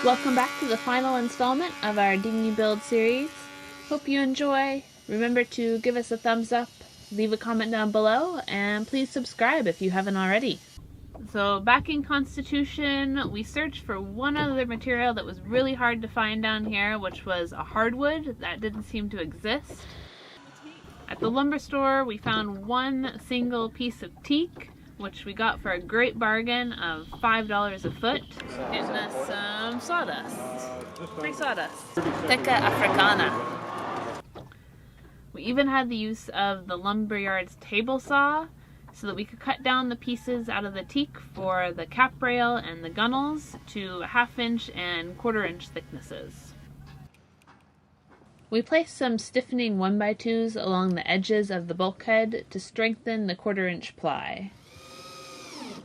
Welcome back to the final installment of our dinghy build series. Hope you enjoy. Remember to give us a thumbs up, leave a comment down below, and please subscribe if you haven't already. So back in Constitution, we searched for one other material that was really hard to find down here, which was a hardwood. That didn't seem to exist. At the lumber store, we found one single piece of teak, which we got for a great bargain of $5 a foot. Getting us some sawdust. Free sawdust. Teca Africana. We even had the use of the lumberyard's table saw so that we could cut down the pieces out of the teak for the cap rail and the gunnels to 1/2 inch and 1/4 inch thicknesses. We placed some stiffening 1x2s along the edges of the bulkhead to strengthen the 1/4 inch ply.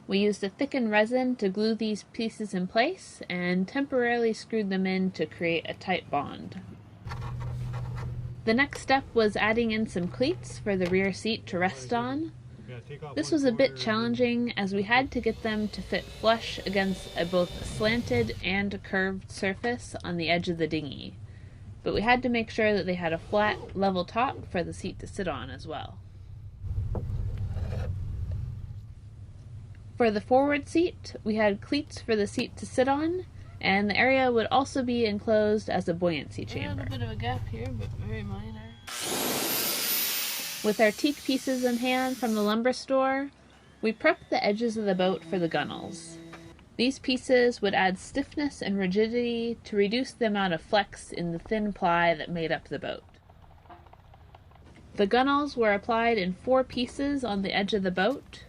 We used a thickened resin to glue these pieces in place and temporarily screwed them in to create a tight bond. The next step was adding in some cleats for the rear seat to rest on. This was a bit challenging as we had to get them to fit flush against a both slanted and curved surface on the edge of the dinghy, but we had to make sure that they had a flat, level top for the seat to sit on as well. For the forward seat, we had cleats for the seat to sit on, and the area would also be enclosed as a buoyancy chamber. A bit of a gap here, but very minor. With our teak pieces in hand from the lumber store, we prepped the edges of the boat for the gunnels. These pieces would add stiffness and rigidity to reduce the amount of flex in the thin ply that made up the boat. The gunnels were applied in 4 pieces on the edge of the boat.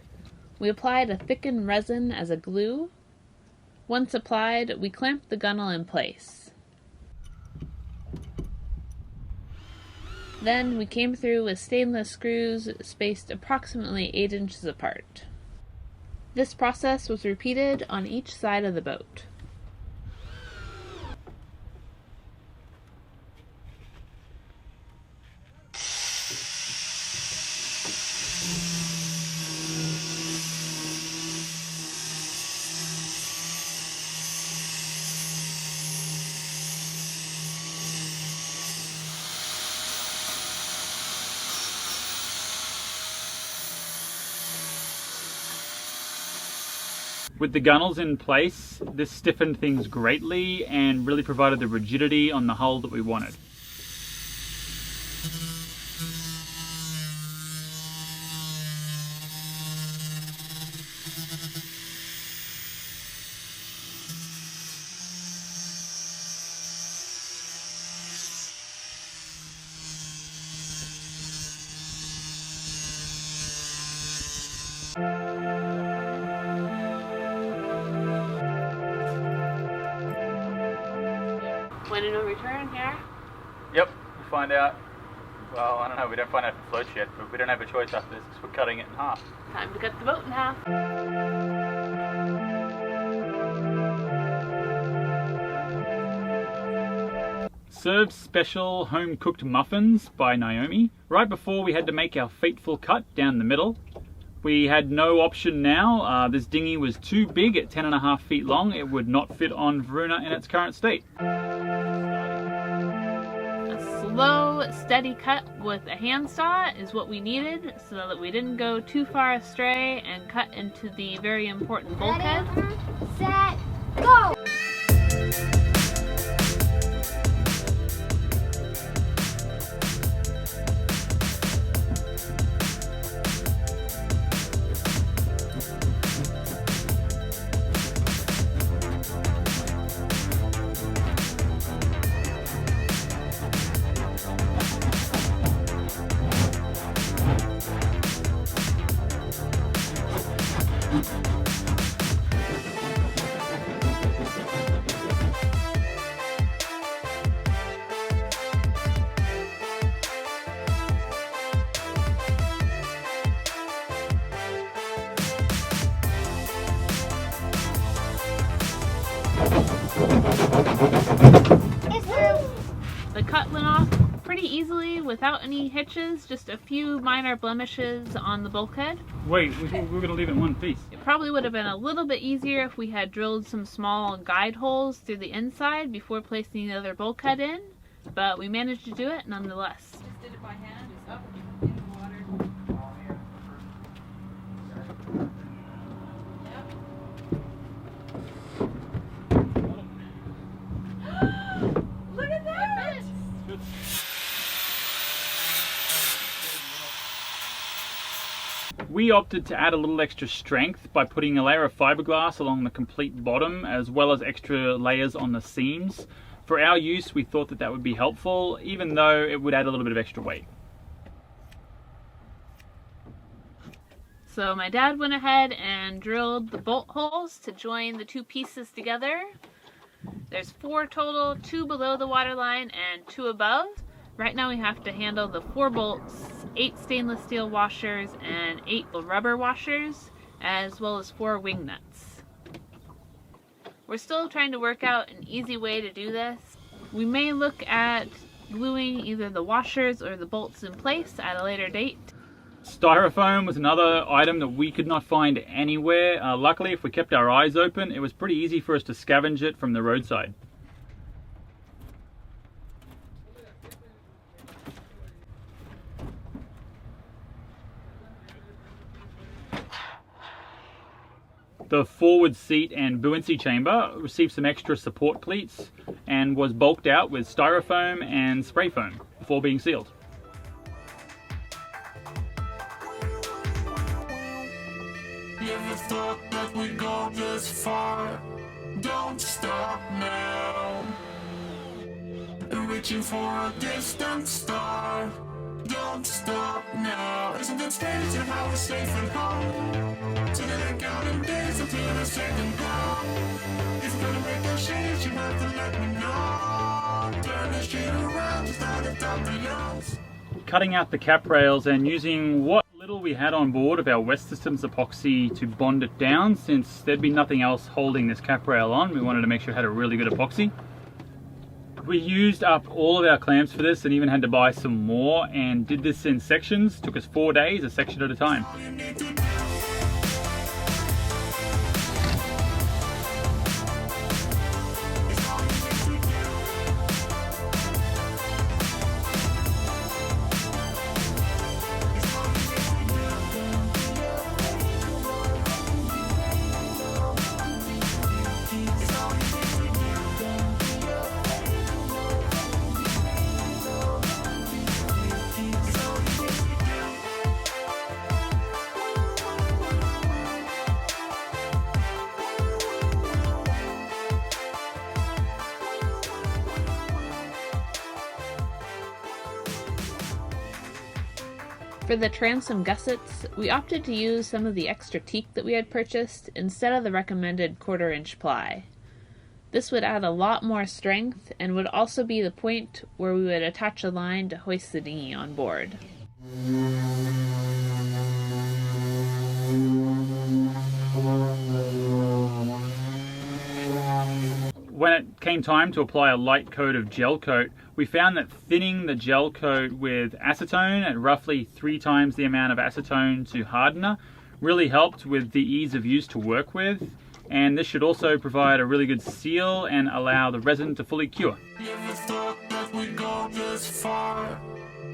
We applied a thickened resin as a glue. Once applied, we clamped the gunnel in place. Then we came through with stainless screws spaced approximately 8 inches apart. This process was repeated on each side of the boat. With the gunnels in place, this stiffened things greatly and really provided the rigidity on the hull that we wanted. When to no return here? Yep, we find out, well, I don't know, we don't find out if it floats yet, but we don't have a choice after this because we're cutting it in half. Time to cut the boat in half. Served special home-cooked muffins by Naomi. Right before we had to make our fateful cut down the middle. We had no option now. This dinghy was too big at 10.5 feet long. It would not fit on Varuna in its current state. A slow, steady cut with a hand saw is what we needed so that we didn't go too far astray and cut into the very important bulkhead. Ready, set, go! The cut went off pretty easily without any hitches, just a few minor blemishes on the bulkhead. Wait, we were going to leave it in one piece. It probably would have been a little bit easier if we had drilled some small guide holes through the inside before placing the other bulkhead in, but we managed to do it nonetheless. Just did it by hand, just up in the water. Yep. Look at that! We opted to add a little extra strength by putting a layer of fiberglass along the complete bottom, as well as extra layers on the seams. For our use, we thought that would be helpful, even though it would add a little bit of extra weight. So my dad went ahead and drilled the bolt holes to join the two pieces together. There's 4 total, 2 below the water line and 2 above. Right now we have to handle the 4 bolts, 8 stainless steel washers, and 8 rubber washers, as well as 4 wing nuts. We're still trying to work out an easy way to do this. We may look at gluing either the washers or the bolts in place at a later date. Styrofoam was another item that we could not find anywhere. Luckily, if we kept our eyes open, it was pretty easy for us to scavenge it from the roadside. The forward seat and buoyancy chamber received some extra support cleats and was bulked out with styrofoam and spray foam before being sealed. Never thought that we'd go this far. Don't stop now. Reaching for a distant star. Don't stop now. Isn't it strange how we're safe and home? So that I count in days until the second ground. If you're gonna make a change, you have to let me know. Turn the shit around, just start it down the yards. Cutting out the cap rails and using what little we had on board of our West Systems epoxy to bond it down, since there'd be nothing else holding this cap rail on. We wanted to make sure it had a really good epoxy. We used up all of our clamps for this and even had to buy some more, and did this in sections. Took us 4 days, a section at a time. For the transom gussets, we opted to use some of the extra teak that we had purchased instead of the recommended 1/4 inch ply. This would add a lot more strength and would also be the point where we would attach a line to hoist the dinghy on board. When it came time to apply a light coat of gel coat, we found that thinning the gel coat with acetone at roughly 3 times the amount of acetone to hardener really helped with the ease of use to work with, and this should also provide a really good seal and allow the resin to fully cure. Never thought that we'd go this far.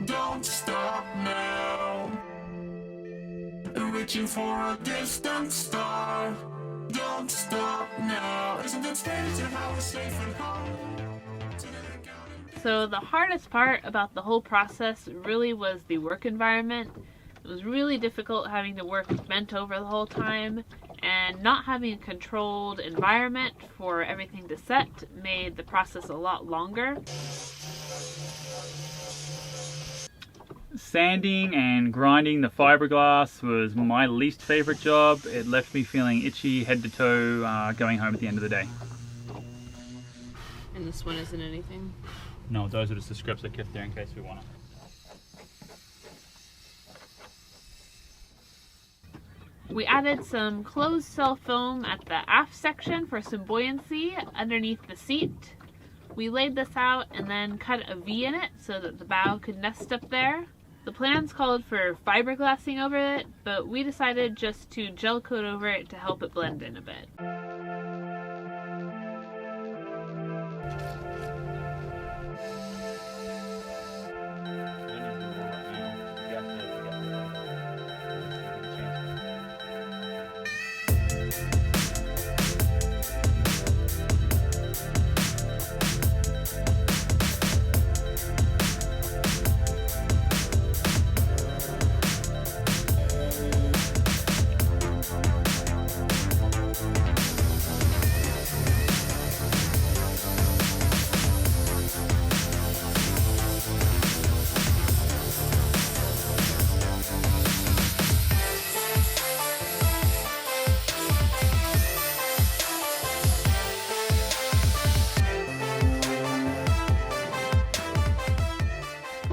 Don't stop now. Reaching for a distant star. Don't stop now. Isn't it strange how we're safe and home? So the hardest part about the whole process really was the work environment. It was really difficult having to work bent over the whole time, and not having a controlled environment for everything to set made the process a lot longer. Sanding and grinding the fiberglass was my least favorite job. It left me feeling itchy head to toe going home at the end of the day. And this one isn't anything? No, those are just the scripts I kept there in case we want it. We added some closed cell foam at the aft section for some buoyancy underneath the seat. We laid this out and then cut a V in it so that the bow could nest up there. The plans called for fiberglassing over it, but we decided just to gel coat over it to help it blend in a bit.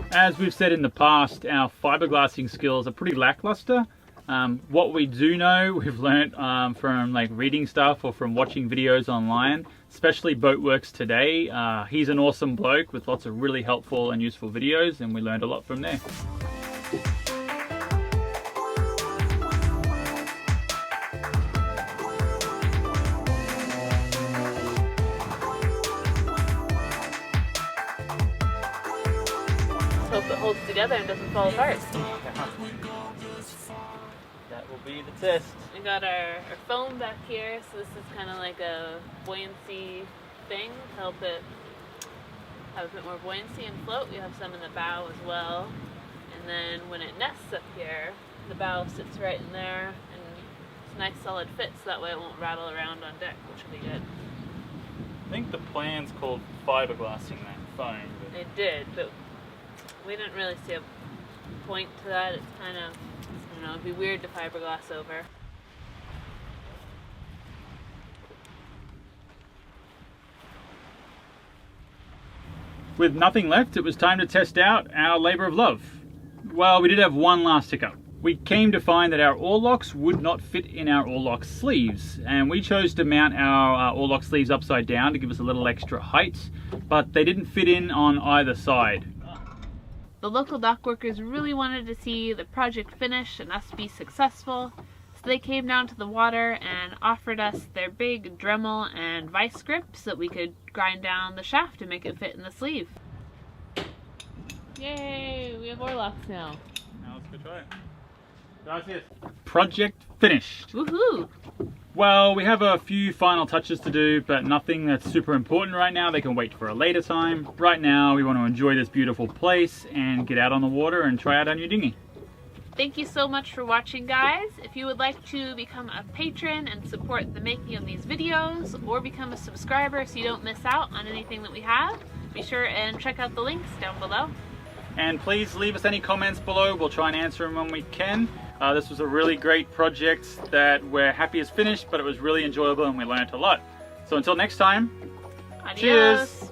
As we've said in the past, our fiberglassing skills are pretty lackluster. What we do know, we've learnt from like reading stuff or from watching videos online, especially Boatworks Today. He's an awesome bloke with lots of really helpful and useful videos, and we learned a lot from there. Hope it holds together and doesn't fall apart. That will be the test. We got our foam back here, so this is kind of like a buoyancy thing to help it have a bit more buoyancy and float. We have some in the bow as well. And then when it nests up here, the bow sits right in there, and it's a nice solid fit, so that way it won't rattle around on deck, which will be good. I think the plan's called fiberglassing that foam. But It did, but we didn't really see a point to that. It's kind of, I don't know, it'd be weird to fiberglass over. with nothing left, it was time to test out our labour of love. Well, we did have one last hiccup. We came to find that our oar locks would not fit in our oar lock sleeves, and we chose to mount our oar lock sleeves upside down to give us a little extra height, but they didn't fit in on either side. The local dock workers really wanted to see the project finish and us be successful, so they came down to the water and offered us their big Dremel and vice grip so that we could grind down the shaft to make it fit in the sleeve. Yay! We have oar locks now. Now let's go try it. Gracias. Project finished. Woohoo! Well, we have a few final touches to do, but nothing that's super important right now. They can wait for a later time. Right now, we want to enjoy this beautiful place and get out on the water and try out our new dinghy. Thank you so much for watching, guys. If you would like to become a patron and support the making of these videos, or become a subscriber so you don't miss out on anything that we have, be sure and check out the links down below. And please leave us any comments below. We'll try and answer them when we can. This was a really great project that we're happy is finished, but it was really enjoyable and we learned a lot. So until next time, Adios. cheers!